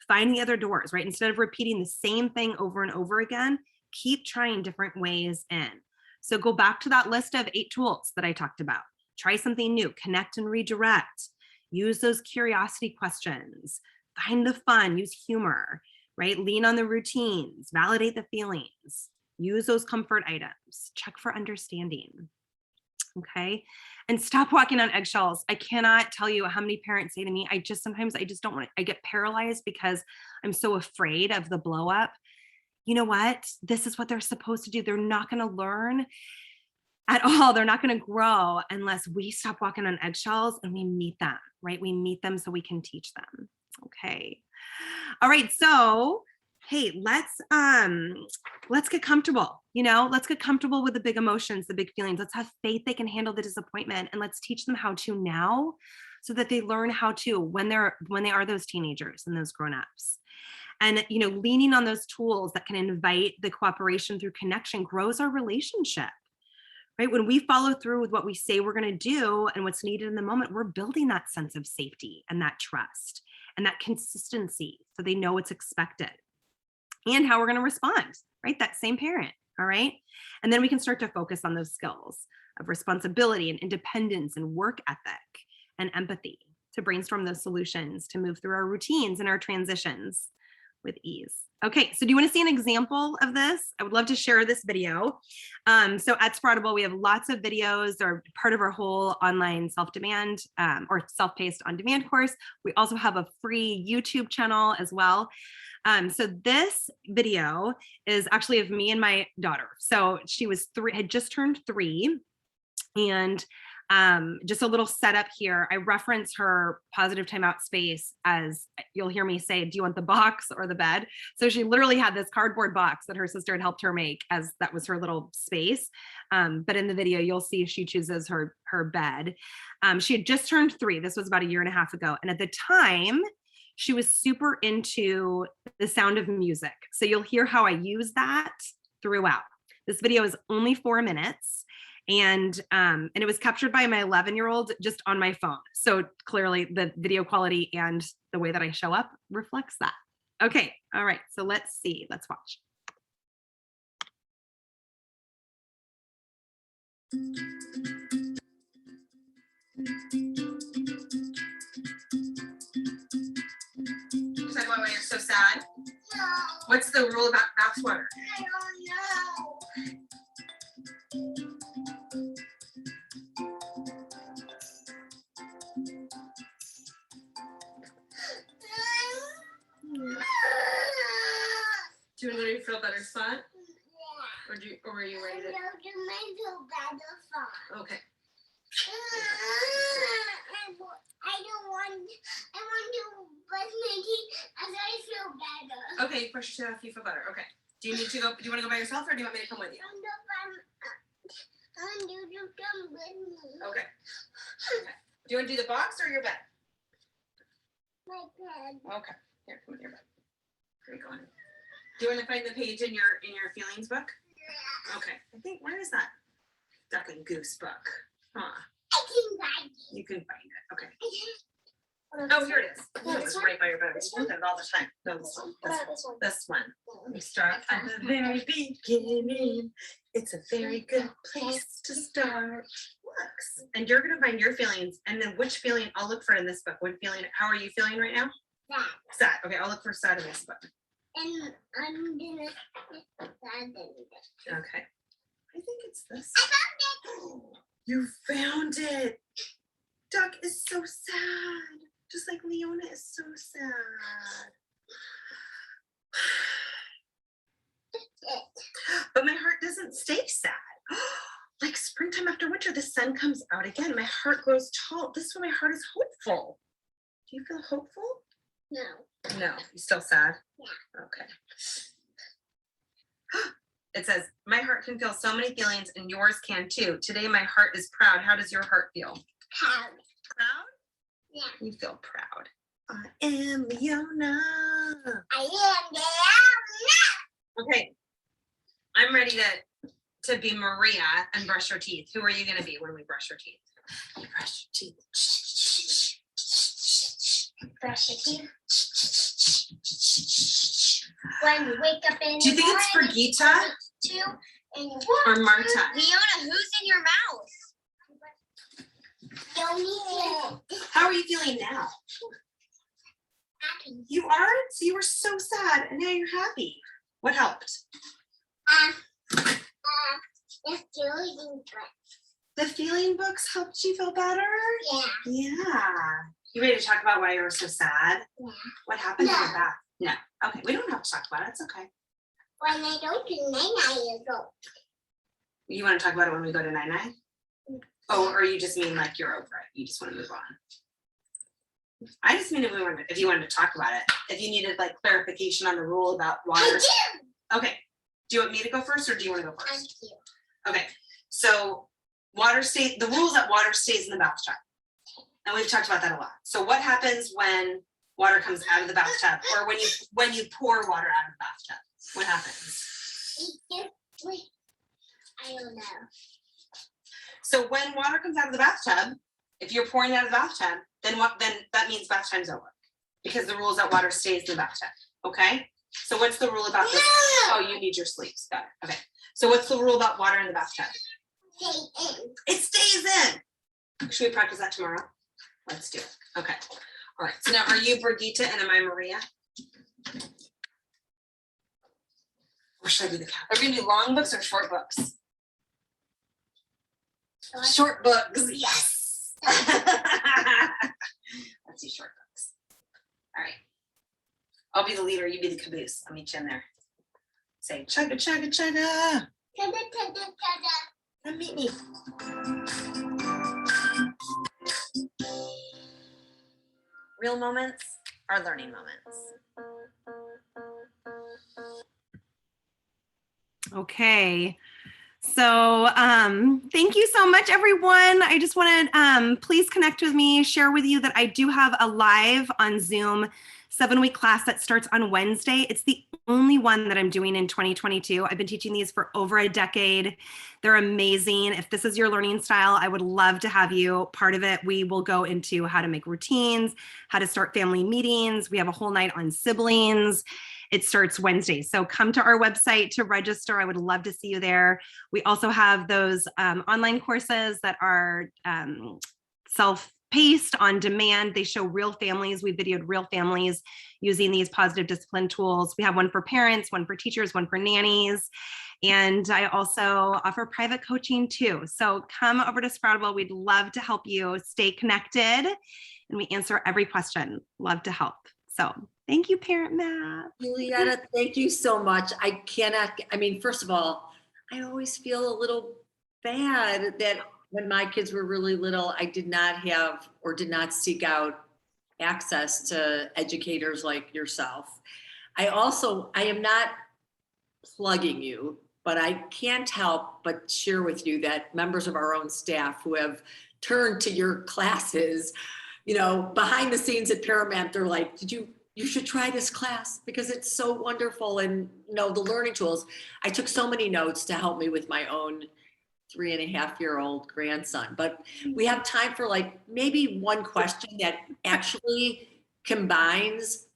Find the other doors, right? Instead of repeating the same thing over and over again, keep trying different ways in. So go back to that list of 8 tools that I talked about. Try something new, connect and redirect, use those curiosity questions, find the fun, use humor, right? Lean on the routines, validate the feelings, use those comfort items, check for understanding. Okay. And stop walking on eggshells. I cannot tell you how many parents say to me, sometimes I just don't want to, I get paralyzed because I'm so afraid of the blow up. You know what? This is what they're supposed to do. They're not going to learn at all. They're not going to grow unless we stop walking on eggshells and we meet them, right? We meet them so we can teach them. Okay. All right. So, hey, let's get comfortable, let's get comfortable with the big emotions, the big feelings. Let's have faith they can handle the disappointment, and let's teach them how to now so that they learn how to when they are those teenagers and those grown-ups. And, leaning on those tools that can invite the cooperation through connection grows our relationship, right? When we follow through with what we say we're going to do and what's needed in the moment, we're building that sense of safety and that trust and that consistency so they know what's expected and how we're going to respond, right? That same parent, all right? And then we can start to focus on those skills of responsibility and independence and work ethic and empathy to brainstorm those solutions to move through our routines and our transitions with ease. Okay, so do you want to see an example of this? I would love to share this video. So at Sproutable, we have lots of videos that are part of our whole online self-demand or self-paced on-demand course. We also have a free YouTube channel as well. So this video is actually of me and my daughter. So she was had just turned 3, and just a little setup here. I reference her positive timeout space as you'll hear me say, do you want the box or the bed? So she literally had this cardboard box that her sister had helped her make as that was her little space. But in the video, you'll see she chooses her bed. She had just turned 3. This was about 1.5 years ago. And at the time, she was super into the sound of music. So you'll hear how I use that throughout. This video is only 4 minutes. And it was captured by my 11-year-old just on my phone. So clearly the video quality and the way that I show up reflects that. Okay. All right. So let's see. Let's watch. Talk about why you're so sad. No. What's the rule about bathwater? I don't know. Do you want to go to your feel better spot? Yeah. Or are you ready to? I feel better far. Okay. I want to brush my teeth as I feel better. Okay, brush your teeth after you feel better. Okay. Do you need to go? Do you want to go by yourself, or do you want me to come with you? And you to come with me. Okay. Okay. Do you want to do the box or your bed? My bed. Okay. Here, come with your bed. Here you go. Do you want to find the page in your feelings book? Yeah. Okay. I think where is that duck and goose book? Huh. I can find it. You can find it. Okay. Oh, Oh, here it is. Yeah, It's this right by your bed. We look at it all the time. No, this one. This one. This one. We start at the very beginning. It's a very good place to start. Works. And you're going to find your feelings. And then which feeling I'll look for in this book. What feeling? How are you feeling right now? That. Sad. Okay, I'll look for sad in this book. And I'm gonna put that in there. Okay. I think it's this. I found it. You found it. Duck is so sad. Just like Leona is so sad. But my heart doesn't stay sad. Like springtime after winter, the sun comes out again. My heart grows tall. This is when my heart is hopeful. Do you feel hopeful? No. No. You still sad? Yeah. Okay. It says, my heart can feel so many feelings and yours can too. Today my heart is proud. How does your heart feel? Proud. Proud? Yeah. You feel proud. I am Leona. I am there. Okay. I'm ready to be Maria and brush your teeth. Who are you going to be when we brush your teeth? You brush your teeth. Brush your teeth. When you wake up in Do you think it's Brigitte too, and you or Marta? Leona, who's in your mouth? Don't need it. How are you feeling now? Happy. You are? So you were so sad and now you're happy. What helped? It's really good. The feeling books helped you feel better? Yeah. Yeah. You ready to talk about why you were so sad? Yeah. What happened No. to your back? No. Okay, we don't have to talk about it. It's okay. When I go to 9 years old. You want to talk about it when we go to 9-9? Oh, or you just mean like you're over it. You just want to move on. I just mean if you wanted to talk about it. If you needed like clarification on the rule about water. I do. Okay. Do you want me to go first or do you want to go I first? do. Okay. So the rule is that water stays in the bathtub. And we've talked about that a lot. So what happens when water comes out of the bathtub or when you pour water out of the bathtub? What happens? I don't know. So when water comes out of the bathtub, if you're pouring out of the bathtub, then that means bath time's over. Because the rule is that water stays in the bathtub. Okay? So what's the rule about this? No! Oh, you need your sleeves. Got it. Okay. So what's the rule about water in the bathtub? Stay in. It stays in. Should we practice that tomorrow? Let's do it. Okay. All right. So now are you Brigitte and am I Maria? Or should I be the cat? Are we gonna do long books or short books? Short books. Yes. Let's do short books. All right. I'll be the leader. You be the caboose. I'll meet you in there. Say chugga chugga chugga. Tada, tada, tada. Come meet me. Real moments are learning moments. Okay. So thank you so much, everyone. I just want to please connect with me, share with you that I do have a live on Zoom 7-week class that starts on Wednesday. It's the only one that I'm doing in 2022. I've been teaching these for over a decade. They're amazing. If this is your learning style, I would love to have you part of it. We will go into how to make routines, how to start family meetings. We have a whole night on siblings. It starts Wednesdays. So come to our website to register. I would love to see you there. We also have those online courses that are self-paced on demand. They show real families. We videoed real families using these positive discipline tools. We have one for parents, one for teachers, one for nannies. And I also offer private coaching too. So come over to Sproutable. We'd love to help you stay connected, and we answer every question. Love to help. So thank you, ParentMap. Julietta, thank you so much. I mean, first of all, I always feel a little bad that when my kids were really little, I did not have or did not seek out access to educators like yourself. I am not plugging you, but I can't help but share with you that members of our own staff who have turned to your classes, behind the scenes at ParentMap, they're like, you should try this class because it's so wonderful. And the learning tools, I took so many notes to help me with my own 3.5-year-old grandson, but we have time for maybe one question that actually combines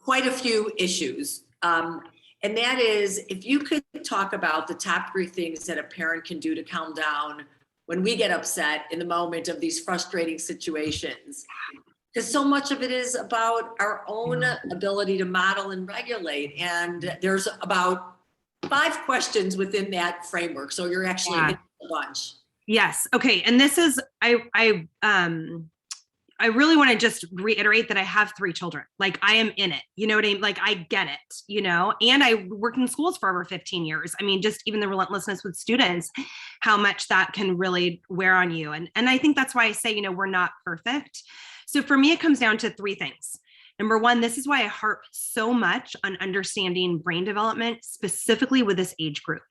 quite a few issues. And that is, if you could talk about the top 3 things that a parent can do to calm down when we get upset in the moment of these frustrating situations. Because so much of it is about our own ability to model and regulate. And there's about 5 questions within that framework. So you're actually in a bunch. Yes. Okay. And this is, I really want to just reiterate that I have 3 children. Like I am in it, you know what I mean? Like I get it, and I worked in schools for over 15 years. I mean, just even the relentlessness with students, how much that can really wear on you. And I think that's why I say, we're not perfect. So for me, it comes down to 3 things. Number 1, this is why I harp so much on understanding brain development, specifically with this age group,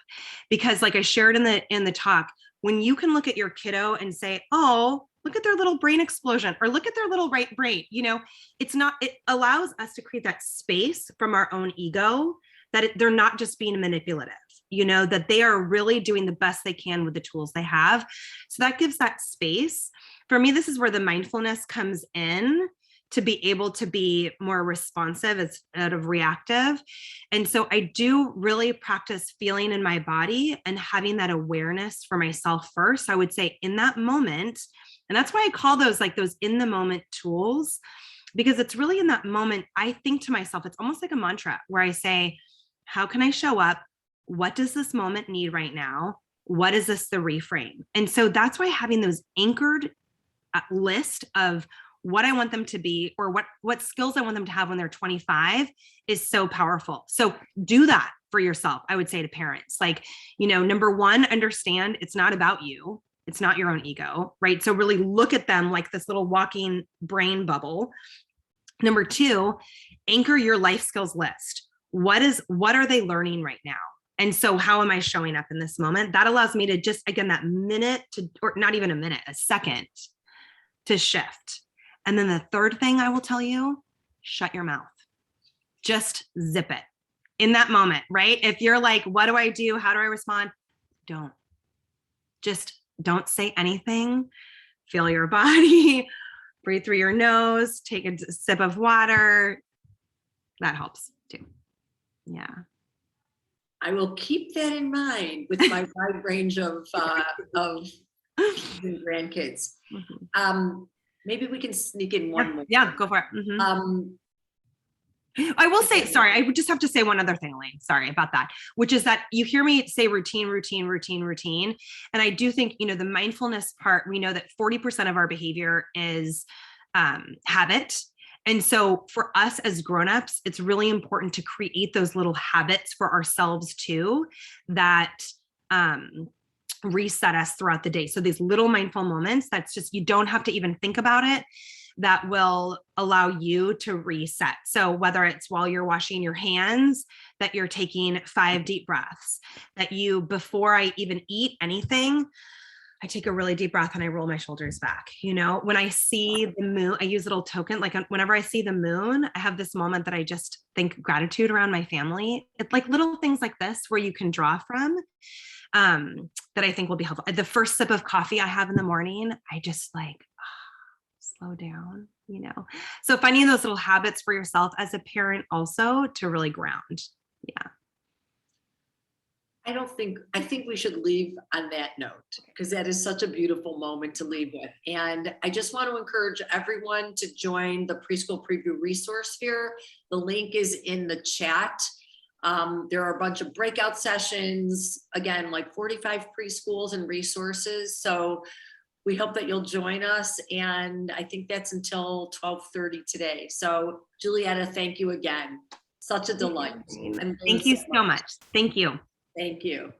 because like I shared in the talk, when you can look at your kiddo and say, oh, look at their little brain explosion, or look at their little right brain, it allows us to create that space from our own ego that they're not just being manipulative, that they are really doing the best they can with the tools they have. So that gives that space. For me, this is where the mindfulness comes in, to be able to be more responsive instead of reactive. And so I do really practice feeling in my body and having that awareness for myself first. I would say in that moment, and that's why I call those those in the moment tools, because it's really in that moment, I think to myself, it's almost like a mantra where I say, how can I show up? What does this moment need right now? What is this the reframe? And so that's why having those anchored list of what I want them to be, or what skills I want them to have when they're 25 is so powerful. So do that for yourself. I would say to parents, number 1, understand it's not about you. It's not your own ego, right? So really look at them like this little walking brain bubble. Number 2, anchor your life skills list. What are they learning right now? And so how am I showing up in this moment? That allows me to just, again, that minute or not even a minute, a second to shift. And then the 3rd thing I will tell you, shut your mouth. Just zip it in that moment, right? If you're like, what do I do? How do I respond? Don't say anything. Feel your body, breathe through your nose, take a sip of water. That helps too. Yeah. I will keep that in mind with my wide range of grandkids. Mm-hmm. Maybe we can sneak in one more. Yeah, go for it. Mm-hmm. I will say, sorry, I would just have to say one other thing, Elaine. Sorry about that, which is that you hear me say routine. And I do think, the mindfulness part, we know that 40% of our behavior is habit. And so for us as grownups, it's really important to create those little habits for ourselves too, that reset us throughout the day. So these little mindful moments, that's just, you don't have to even think about it, that will allow you to reset. So whether it's while you're washing your hands, that you're taking 5 deep breaths, that before I even eat anything, I take a really deep breath and I roll my shoulders back. When I see the moon, I use a little token. Like whenever I see the moon, I have this moment that I just think gratitude around my family. It's like little things like this where you can draw from. That I think will be helpful. The first sip of coffee I have in the morning, I just slow down, you know. So finding those little habits for yourself as a parent also to really ground. Yeah. I think we should leave on that note because that is such a beautiful moment to leave with. And I just want to encourage everyone to join the preschool preview resource sphere. The link is in the chat. There are a bunch of breakout sessions, again, like 45 preschools and resources. So we hope that you'll join us. And I think that's until 12:30 today. So Julietta, thank you again. Such a delight. Thank you so much. Thank you. Thank you.